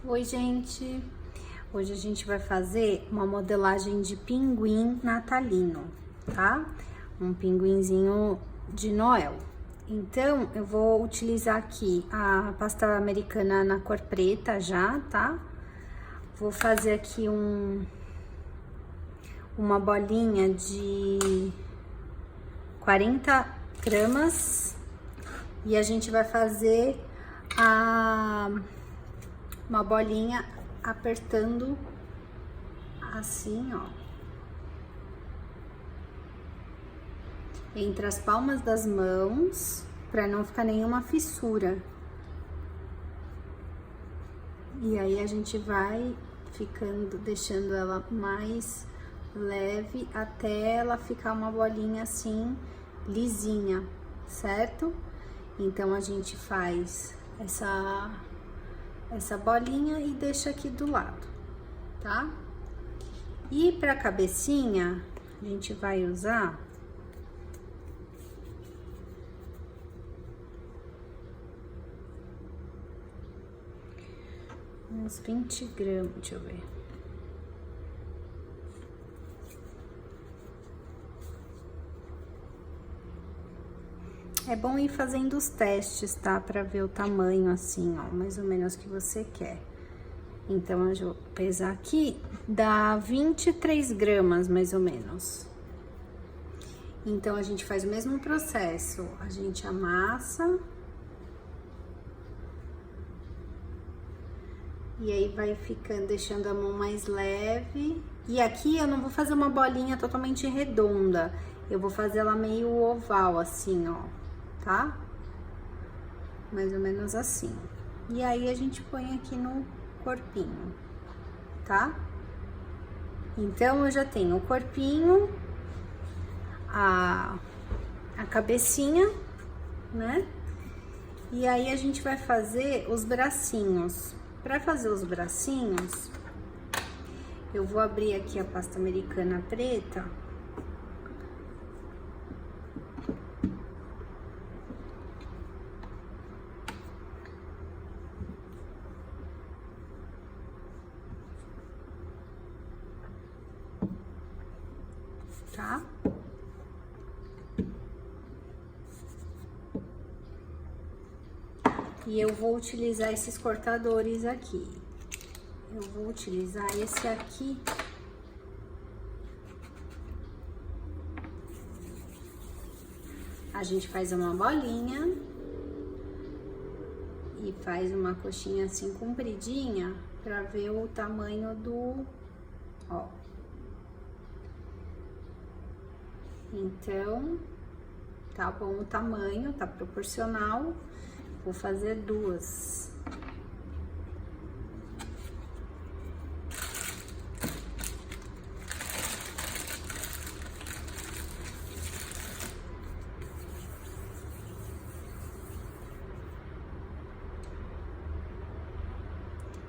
Oi, gente! Hoje a gente vai fazer uma modelagem de pinguim natalino, tá? Um pinguinzinho de Noel. Então, eu vou utilizar aqui a pasta americana na cor preta já, tá? Vou fazer aqui uma bolinha de 40 gramas e a gente vai fazer uma bolinha apertando assim, ó, entre as palmas das mãos, para não ficar nenhuma fissura. E aí a gente vai deixando ela mais leve até ela ficar uma bolinha assim, lisinha, certo? Então a gente faz essa bolinha e deixa aqui do lado, tá? E pra cabecinha, a gente vai usar uns 20 gramas, deixa eu ver. É bom ir fazendo os testes, tá? Pra ver o tamanho assim, ó, mais ou menos que você quer. Então, eu vou pesar aqui, dá 23 gramas, mais ou menos. Então, a gente faz o mesmo processo. A gente amassa. E aí, vai ficando, deixando a mão mais leve. E aqui, eu não vou fazer uma bolinha totalmente redonda. Eu vou fazer ela meio oval, assim, ó, tá? Mais ou menos assim. E aí, a gente põe aqui no corpinho, tá? Então, eu já tenho o corpinho, a cabecinha, né? E aí, a gente vai fazer os bracinhos. Pra fazer os bracinhos, eu vou abrir aqui a pasta americana preta. Tá? E eu vou utilizar esses cortadores aqui. Eu vou utilizar esse aqui. A gente faz uma bolinha e faz uma coxinha assim compridinha pra ver o tamanho do, ó. Então, tá bom o tamanho, tá proporcional. Vou fazer duas.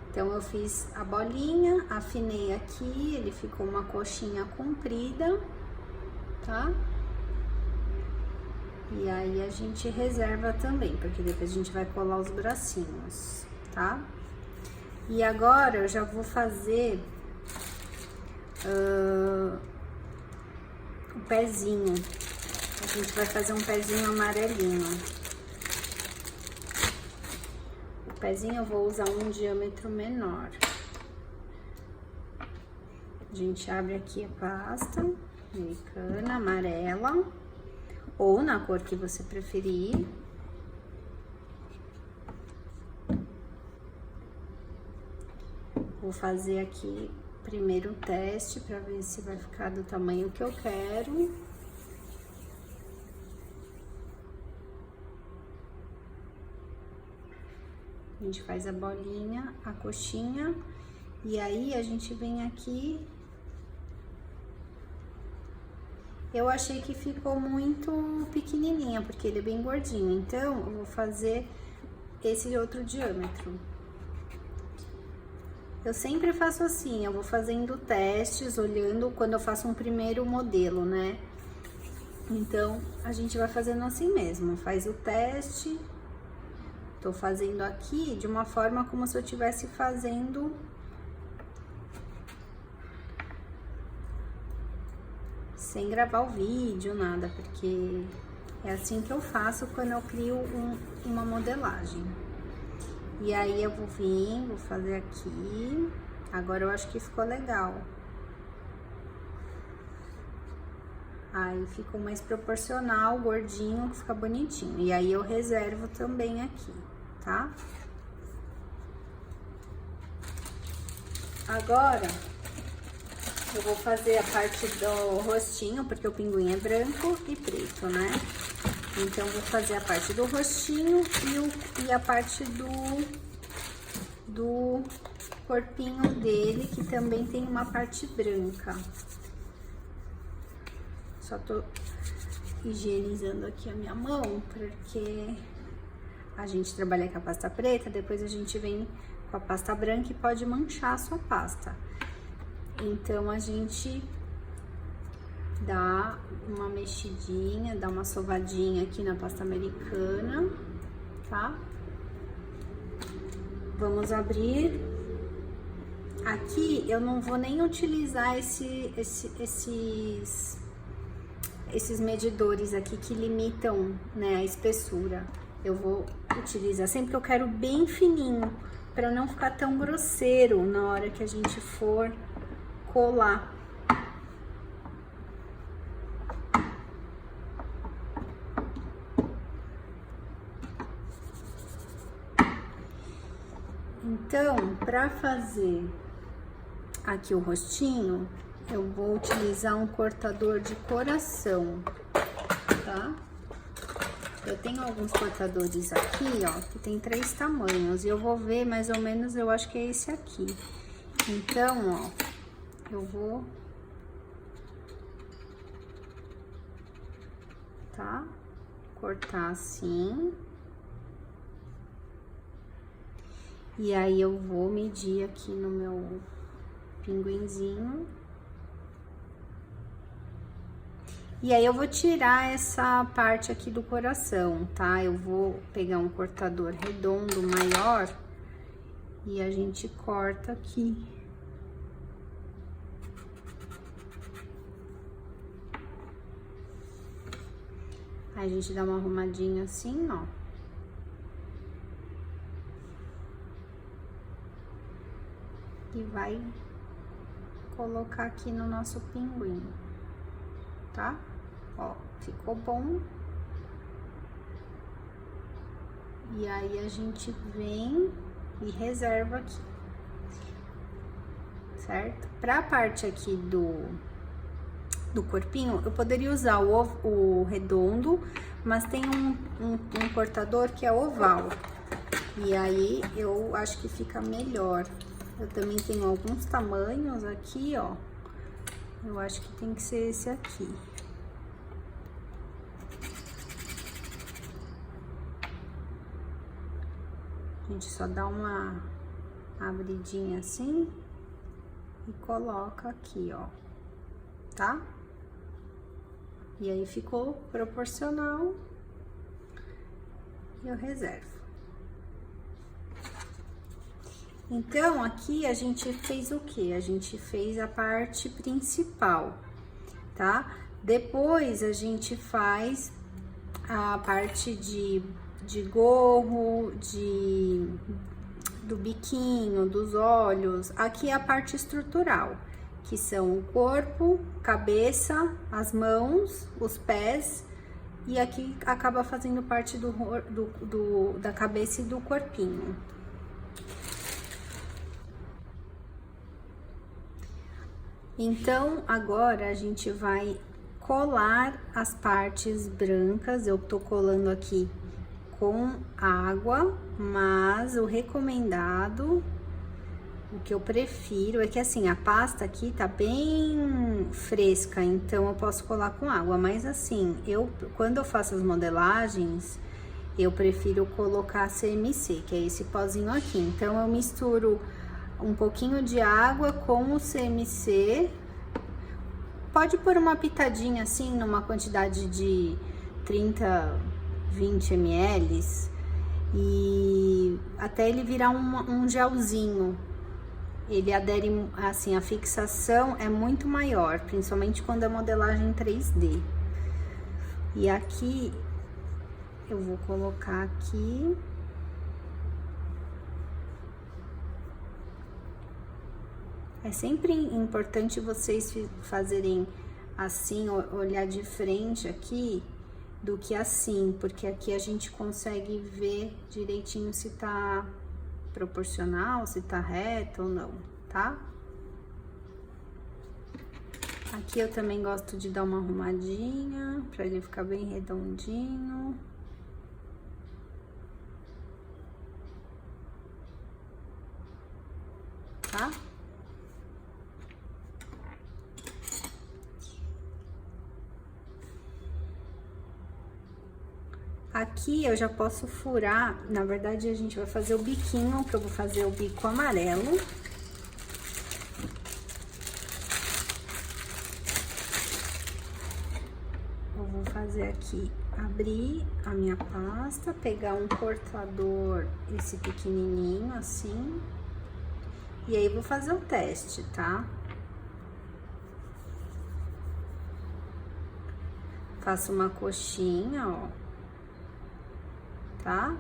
Então, eu fiz a bolinha, afinei aqui, ele ficou uma coxinha comprida, tá? E aí, a gente reserva também, porque depois a gente vai colar os bracinhos, tá? E agora, eu já vou fazer o pezinho. A gente vai fazer um pezinho amarelinho. O pezinho eu vou usar um diâmetro menor. A gente abre aqui a pasta americana, amarela, ou na cor que você preferir. Vou fazer aqui primeiro o teste para ver se vai ficar do tamanho que eu quero. A gente faz a bolinha, a coxinha, e aí a gente vem aqui. Eu achei que ficou muito pequenininha, porque ele é bem gordinho, então eu vou fazer esse outro diâmetro. Eu sempre faço assim, eu vou fazendo testes, olhando quando eu faço um primeiro modelo, né? Então, a gente vai fazendo assim mesmo, faz o teste tô fazendo aqui de uma forma como se eu estivesse fazendo sem gravar o vídeo, nada, porque é assim que eu faço quando eu crio uma modelagem. E aí eu vou vir, vou fazer aqui. Agora eu acho que ficou legal. Aí ficou mais proporcional, gordinho, que fica bonitinho. E aí eu reservo também aqui, tá? Agora, eu vou fazer a parte do rostinho, porque o pinguim é branco e preto, né? Então, vou fazer a parte do rostinho e a parte do corpinho dele, que também tem uma parte branca. Só tô higienizando aqui a minha mão, porque a gente trabalha com a pasta preta, depois a gente vem com a pasta branca e pode manchar a sua pasta. Então, a gente dá uma mexidinha, dá uma sovadinha aqui na pasta americana, tá? Vamos abrir. Aqui eu não vou nem utilizar esses medidores aqui que limitam, né, a espessura. Eu vou utilizar sempre que eu quero bem fininho, para não ficar tão grosseiro na hora que a gente for colar. Então, para fazer aqui o rostinho, eu vou utilizar um cortador de coração, tá? Eu tenho alguns cortadores aqui, ó, que tem 3 tamanhos, e eu vou ver mais ou menos, eu acho que é esse aqui. Então, ó, eu vou, tá? Cortar assim. E aí eu vou medir aqui no meu pinguinzinho. E aí eu vou tirar essa parte aqui do coração, tá? Eu vou pegar um cortador redondo maior e a gente corta aqui. Aí a gente dá uma arrumadinha assim, ó. E vai colocar aqui no nosso pinguim, tá? Ó, ficou bom. E aí a gente vem e reserva aqui, certo? Pra parte aqui do corpinho, eu poderia usar o redondo, mas tem um cortador que é oval. E aí eu acho que fica melhor. Eu também tenho alguns tamanhos aqui, ó. Eu acho que tem que ser esse aqui. A gente só dá uma abridinha assim e coloca aqui, ó, tá? E aí ficou proporcional e eu reservo. Então, aqui a gente fez o quê? A gente fez a parte principal, tá? Depois a gente faz a parte de gorro, do biquinho, dos olhos. Aqui é a parte estrutural, que são o corpo, cabeça, as mãos, os pés, e aqui acaba fazendo parte da cabeça e do corpinho. Então, agora a gente vai colar as partes brancas. Eu tô colando aqui com água, mas o recomendado, o que eu prefiro é que assim, a pasta aqui tá bem fresca, então eu posso colar com água, mas assim, quando eu faço as modelagens, eu prefiro colocar CMC, que é esse pozinho aqui. Então eu misturo um pouquinho de água com o CMC, pode pôr uma pitadinha assim, numa quantidade de 30, 20 ml, e até ele virar um gelzinho. Ele adere, assim, a fixação é muito maior, principalmente quando é modelagem 3D. E aqui, eu vou colocar aqui. É sempre importante vocês fazerem assim, olhar de frente aqui, do que assim, porque aqui a gente consegue ver direitinho se tá proporcional, se tá reto ou não, tá? Aqui eu também gosto de dar uma arrumadinha, pra ele ficar bem redondinho. Tá? Aqui eu já posso furar, na verdade a gente vai fazer o biquinho, que eu vou fazer o bico amarelo. Eu vou fazer aqui, abrir a minha pasta, pegar um cortador, esse pequenininho assim, e aí vou fazer o teste, tá? Faço uma coxinha, ó. Tá?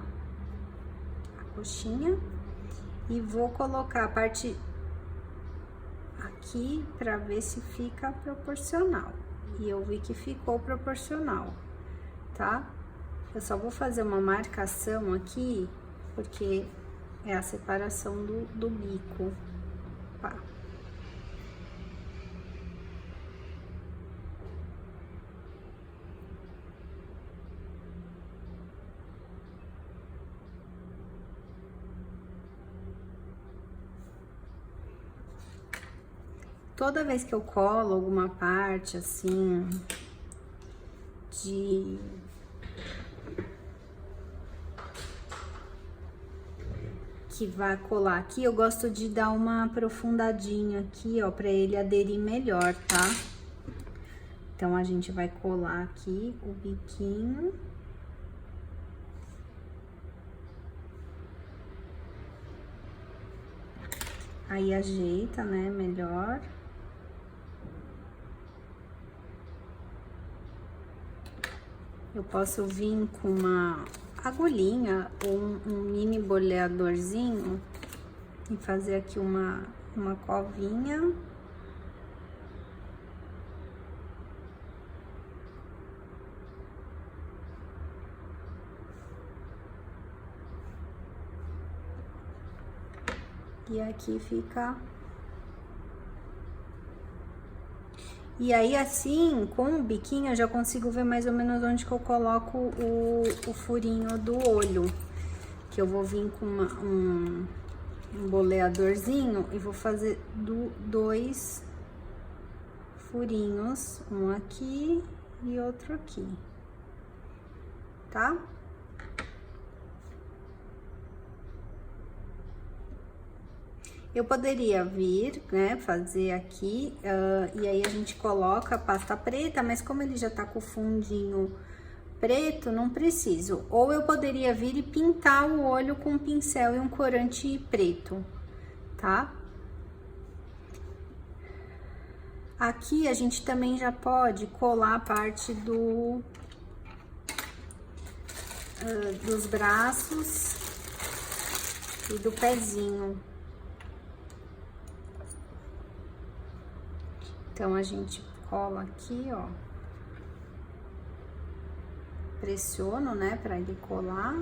A coxinha. E vou colocar a parte aqui pra ver se fica proporcional. E eu vi que ficou proporcional, tá? Eu só vou fazer uma marcação aqui, porque é a separação do bico. Pá. Toda vez que eu colo alguma parte, assim, que vai colar aqui, eu gosto de dar uma aprofundadinha aqui, ó, pra ele aderir melhor, tá? Então, a gente vai colar aqui o biquinho. Aí, ajeita, né, melhor. Eu posso vir com uma agulhinha ou um mini boleadorzinho e fazer aqui uma covinha. E aqui fica... E aí, assim, com o biquinho, eu já consigo ver mais ou menos onde que eu coloco o furinho do olho. Que eu vou vir com um boleadorzinho e vou fazer dois furinhos. Um aqui e outro aqui. Tá? Eu poderia vir, né, fazer aqui, e aí a gente coloca a pasta preta, mas como ele já tá com o fundinho preto, não preciso. Ou eu poderia vir e pintar o olho com um pincel e um corante preto, tá? Aqui a gente também já pode colar a parte dos braços e do pezinho. Então, a gente cola aqui, ó. Pressiono, né, pra ele colar.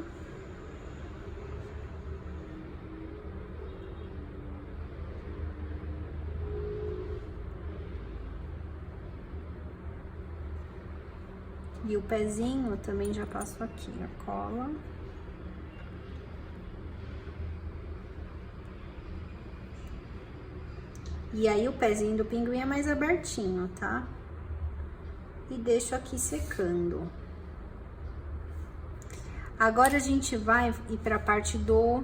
E o pezinho também já passo aqui, a cola. E aí, o pezinho do pinguim é mais abertinho, tá? E deixo aqui secando. Agora, a gente vai ir pra parte do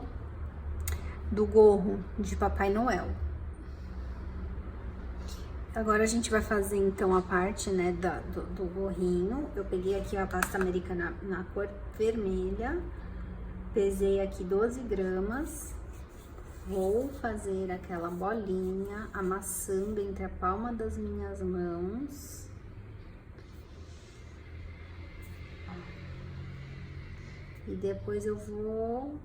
gorro de Papai Noel. Agora, a gente vai fazer, então, a parte, né, do gorrinho. Eu peguei aqui a pasta americana na cor vermelha. Pesei aqui 12 gramas. Vou fazer aquela bolinha, amassando entre a palma das minhas mãos. E depois eu vou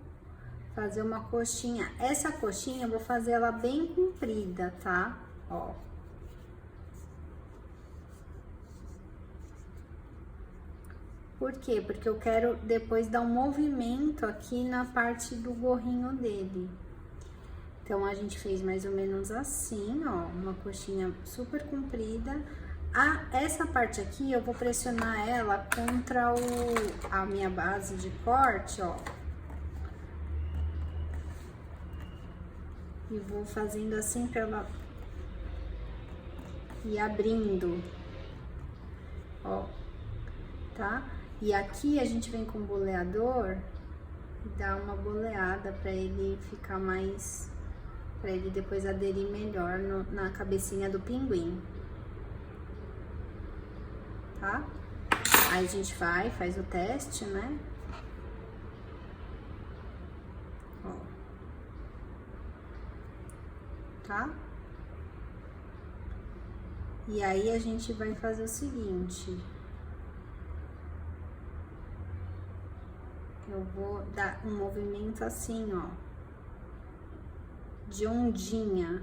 fazer uma coxinha. Essa coxinha eu vou fazer ela bem comprida, tá? Ó. Por quê? Porque eu quero depois dar um movimento aqui na parte do gorrinho dele. Então, a gente fez mais ou menos assim, ó, uma coxinha super comprida. Essa parte aqui, eu vou pressionar ela contra a minha base de corte, ó. E vou fazendo assim pra ela ir abrindo, ó, tá? E aqui a gente vem com o boleador e dá uma boleada pra ele ficar mais... Pra ele depois aderir melhor na cabecinha do pinguim. Tá? Aí a gente faz o teste, né? Ó. Tá? E aí a gente vai fazer o seguinte. Eu vou dar um movimento assim, ó. De ondinha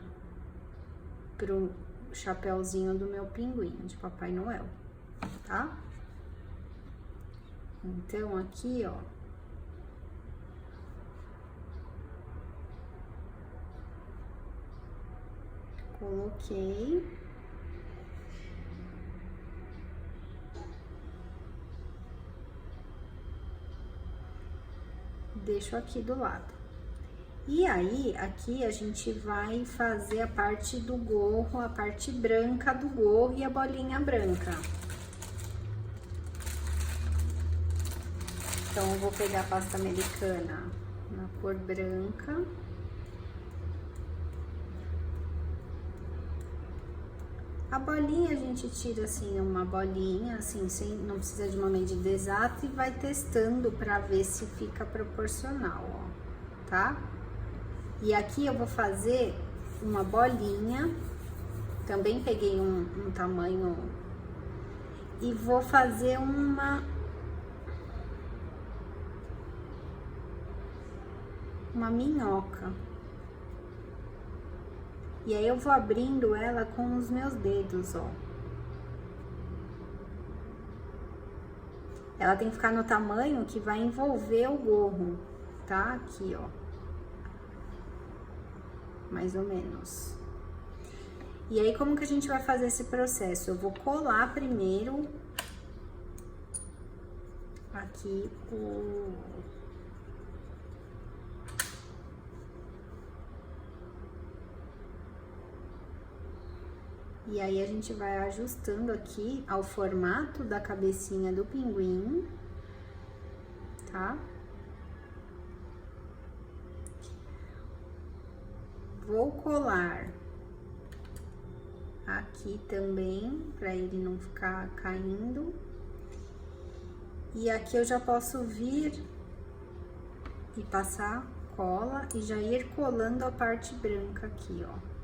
pro chapéuzinho do meu pinguim, de Papai Noel, tá? Então, aqui, ó. Coloquei. Deixo aqui do lado. E aí, aqui a gente vai fazer a parte do gorro, a parte branca do gorro e a bolinha branca. Então, eu vou pegar a pasta americana na cor branca. A bolinha a gente tira assim, uma bolinha, assim, não precisa de uma medida exata e vai testando pra ver se fica proporcional, ó, tá? E aqui eu vou fazer uma bolinha, também peguei um tamanho, e vou fazer uma minhoca. E aí eu vou abrindo ela com os meus dedos, ó. Ela tem que ficar no tamanho que vai envolver o gorro, tá? Aqui, ó. Mais ou menos. E aí, como que a gente vai fazer esse processo? Eu vou colar primeiro aqui E aí, a gente vai ajustando aqui ao formato da cabecinha do pinguim, tá? Vou colar aqui também, pra ele não ficar caindo. E aqui eu já posso vir e passar cola e já ir colando a parte branca aqui, ó.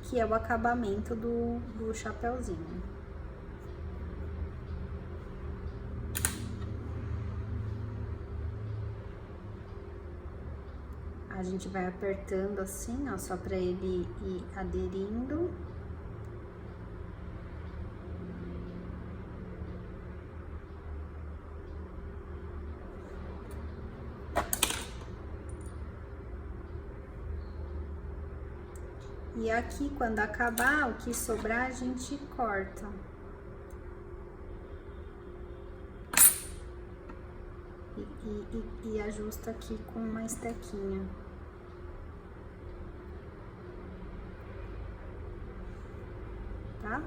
Que é o acabamento do chapéuzinho. A gente vai apertando assim, ó, só pra ele ir aderindo. E aqui, quando acabar, o que sobrar, a gente corta. E ajusta aqui com uma estequinha. Tá?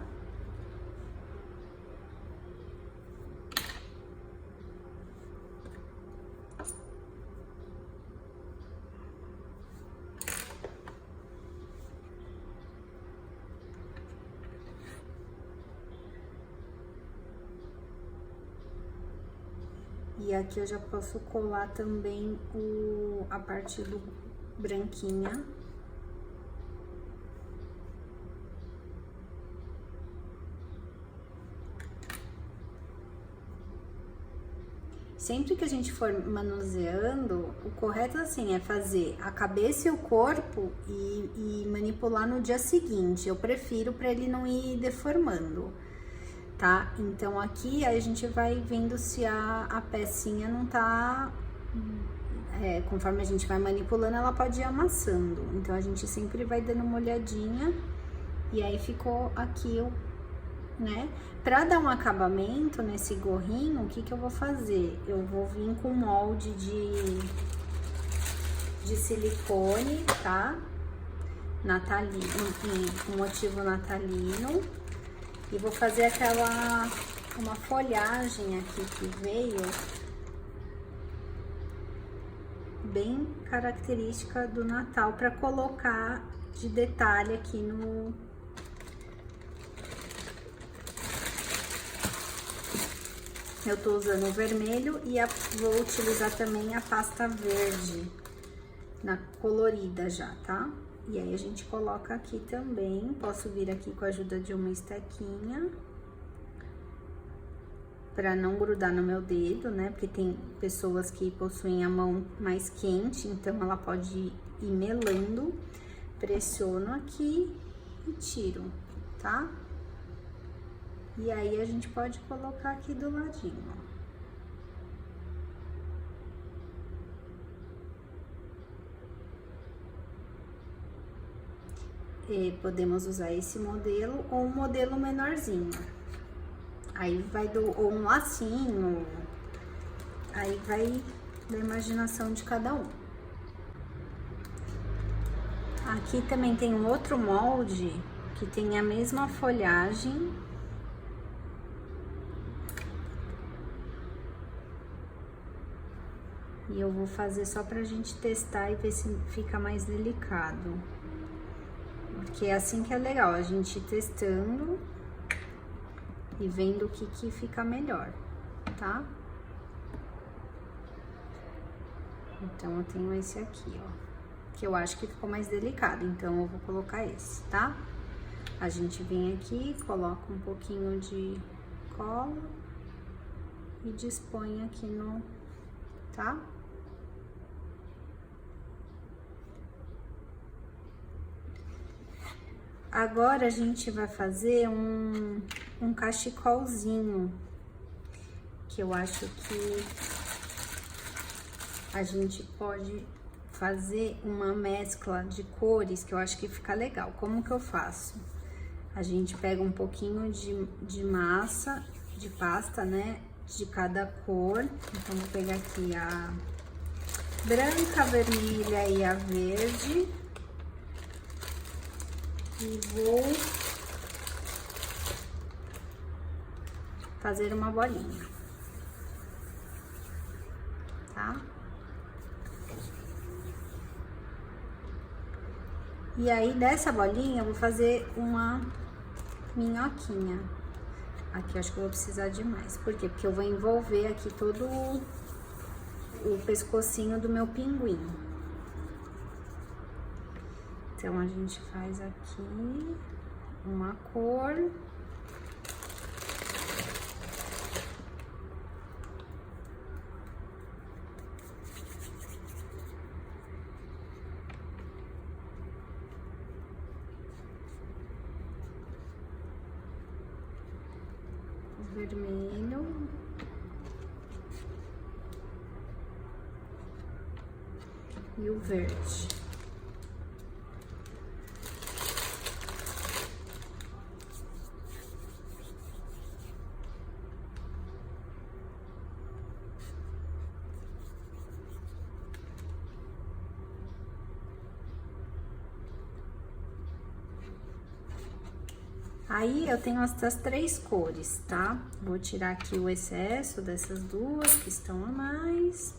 E aqui eu já posso colar também a parte do branquinha. Sempre que a gente for manuseando, o correto assim é fazer a cabeça e o corpo e manipular no dia seguinte. Eu prefiro para ele não ir deformando, tá? Então aqui a gente vai vendo se a pecinha não tá... conforme a gente vai manipulando, ela pode ir amassando. Então a gente sempre vai dando uma olhadinha e aí ficou aqui né? Pra dar um acabamento nesse gorrinho, o que que eu vou fazer? Eu vou vir com molde de silicone, tá? Natalino, com motivo natalino. E vou fazer uma folhagem aqui que veio, bem característica do Natal, pra colocar de detalhe aqui no... Eu tô usando o vermelho e vou utilizar também a pasta verde, colorida já, tá? E aí a gente coloca aqui também, posso vir aqui com a ajuda de uma estequinha, pra não grudar no meu dedo, né? Porque tem pessoas que possuem a mão mais quente, então ela pode ir melando. Pressiono aqui e tiro, tá? E aí a gente pode colocar aqui do ladinho, ó. E podemos usar esse modelo ou um modelo menorzinho. Aí vai ou um lacinho, aí vai da imaginação de cada um. Aqui também tem um outro molde que tem a mesma folhagem. E eu vou fazer só pra gente testar e ver se fica mais delicado. Porque é assim que é legal, a gente ir testando e vendo o que fica melhor, tá? Então, eu tenho esse aqui, ó, que eu acho que ficou mais delicado, então eu vou colocar esse, tá? A gente vem aqui, coloca um pouquinho de cola e dispõe aqui no... tá? Agora a gente vai fazer um cachecolzinho, que eu acho que a gente pode fazer uma mescla de cores, que eu acho que fica legal. Como que eu faço? A gente pega um pouquinho de massa, de pasta, né, de cada cor. Então, vou pegar aqui a branca, a vermelha e a verde. E vou fazer uma bolinha, tá? E aí, dessa bolinha, eu vou fazer uma minhoquinha. Aqui, acho que eu vou precisar de mais. Por quê? Porque eu vou envolver aqui todo o pescocinho do meu pinguim. Então, a gente faz aqui uma cor. O vermelho. E o verde. Aí, eu tenho essas três cores, tá? Vou tirar aqui o excesso dessas duas que estão a mais.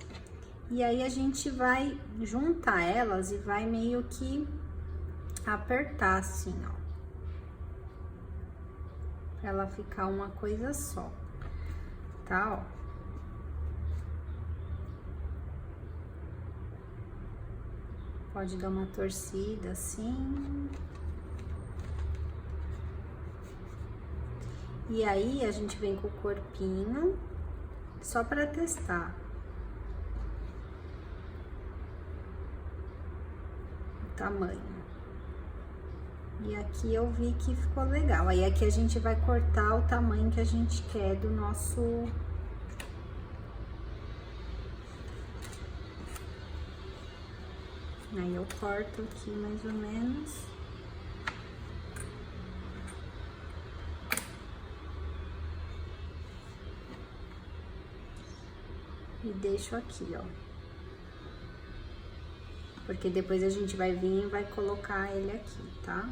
E aí, a gente vai juntar elas e vai meio que apertar assim, ó. Pra ela ficar uma coisa só, tá? Ó. Pode dar uma torcida assim. E aí, a gente vem com o corpinho, só pra testar. O tamanho. E aqui eu vi que ficou legal. Aí aqui a gente vai cortar o tamanho que a gente quer do nosso... Aí eu corto aqui mais ou menos. E deixo aqui, ó. Porque depois a gente vai vir e vai colocar ele aqui, tá?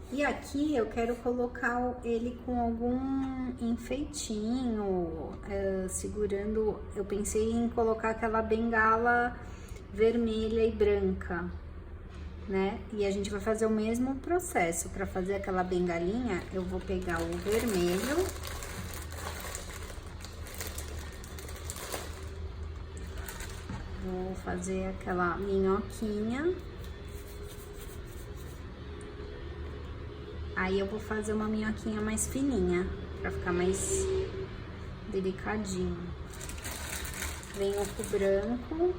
E aqui eu quero colocar ele com algum enfeitinho, segurando... Eu pensei em colocar aquela bengala vermelha e branca, né? E a gente vai fazer o mesmo processo. Para fazer aquela bengalinha, eu vou pegar o vermelho. Vou fazer aquela minhoquinha. Aí eu vou fazer uma minhoquinha mais fininha, pra ficar mais delicadinho. Venho com o branco.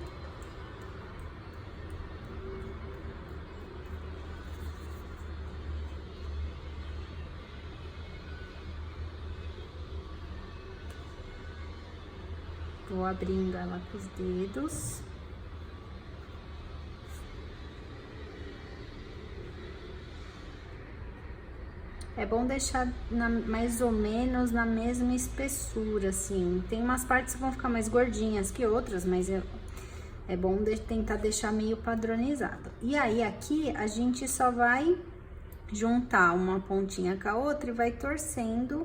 Vou abrindo ela com os dedos. É bom deixar mais ou menos na mesma espessura, assim. Tem umas partes que vão ficar mais gordinhas que outras, mas é bom tentar deixar meio padronizado. E aí, aqui, a gente só vai juntar uma pontinha com a outra e vai torcendo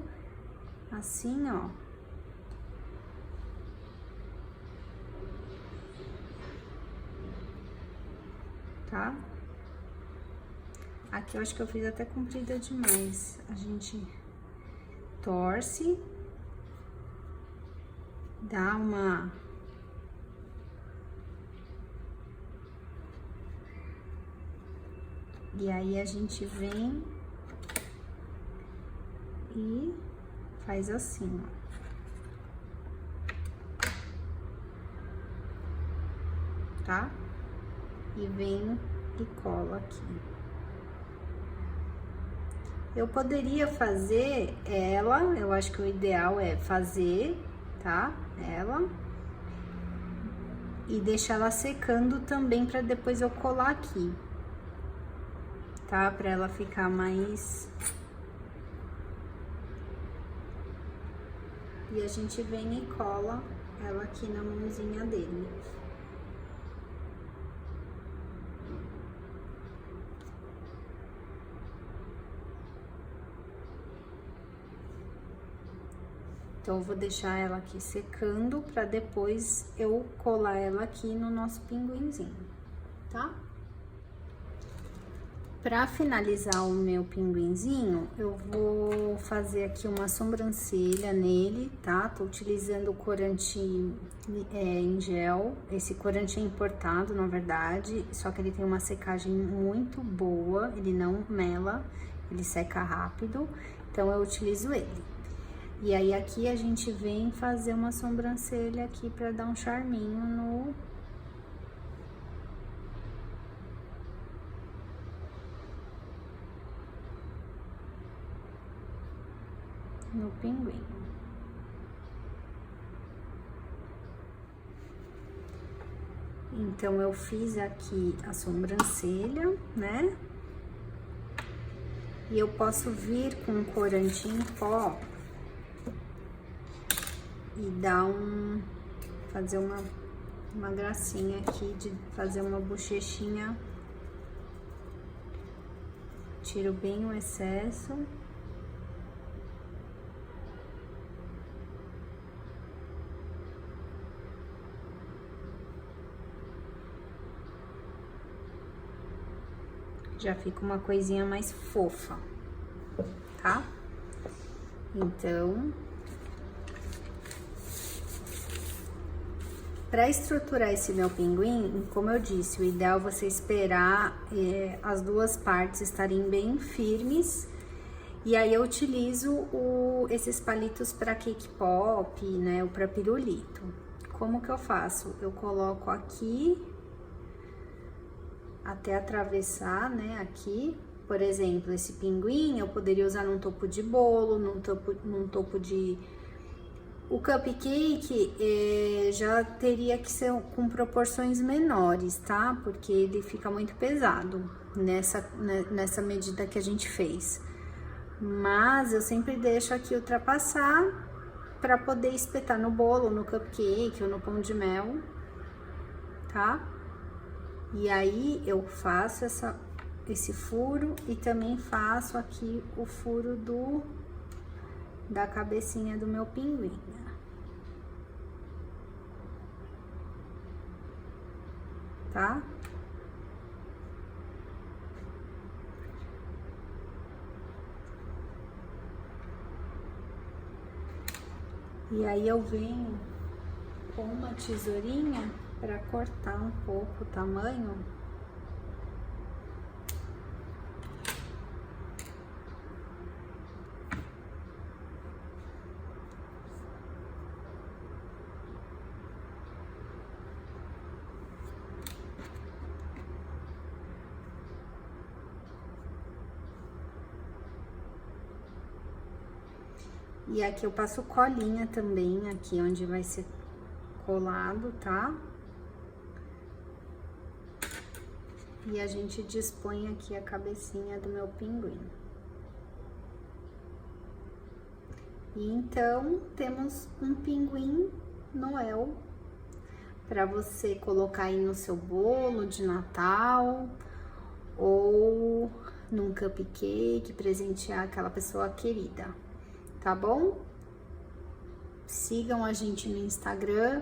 assim, ó. Tá? Aqui eu acho que eu fiz até comprida demais. A gente torce, dá uma... E aí a gente vem e faz assim, ó. Tá? E vem e cola aqui. Eu poderia fazer ela, eu acho que o ideal é fazer, tá? Ela. E deixar ela secando também pra depois eu colar aqui. Tá? Pra ela ficar mais... E a gente vem e cola ela aqui na mãozinha dele. Então, eu vou deixar ela aqui secando pra depois eu colar ela aqui no nosso pinguinzinho, tá? Pra finalizar o meu pinguinzinho, eu vou fazer aqui uma sobrancelha nele, tá? Tô utilizando o corante em gel. Esse corante é importado, na verdade, só que ele tem uma secagem muito boa, ele não mela, ele seca rápido, então eu utilizo ele. E aí, aqui a gente vem fazer uma sobrancelha aqui pra dar um charminho no pinguim. Então, eu fiz aqui a sobrancelha, né? E eu posso vir com um corante em pó e dar fazer uma gracinha aqui de fazer uma bochechinha. Tiro bem o excesso. Já fica uma coisinha mais fofa, tá? Então, para estruturar esse meu pinguim, como eu disse, o ideal é você esperar as duas partes estarem bem firmes. E aí eu utilizo esses palitos para cake pop, né, ou para pirulito. Como que eu faço? Eu coloco aqui até atravessar, né, aqui. Por exemplo, esse pinguim eu poderia usar num topo de bolo, num topo de... O cupcake já teria que ser com proporções menores, tá? Porque ele fica muito pesado nessa medida que a gente fez. Mas eu sempre deixo aqui ultrapassar para poder espetar no bolo, no cupcake ou no pão de mel, tá? E aí eu faço esse furo e também faço aqui o furo da cabecinha do meu pinguim. Tá? E aí eu venho com uma tesourinha para cortar um pouco o tamanho. E aqui eu passo colinha também, aqui onde vai ser colado, tá? E a gente dispõe aqui a cabecinha do meu pinguim. E então, temos um pinguim Noel para você colocar aí no seu bolo de Natal ou num cupcake, presentear aquela pessoa querida. Tá bom? Sigam a gente no Instagram,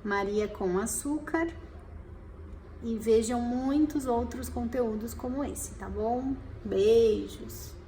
Maria com Açúcar, e vejam muitos outros conteúdos como esse, tá bom? Beijos!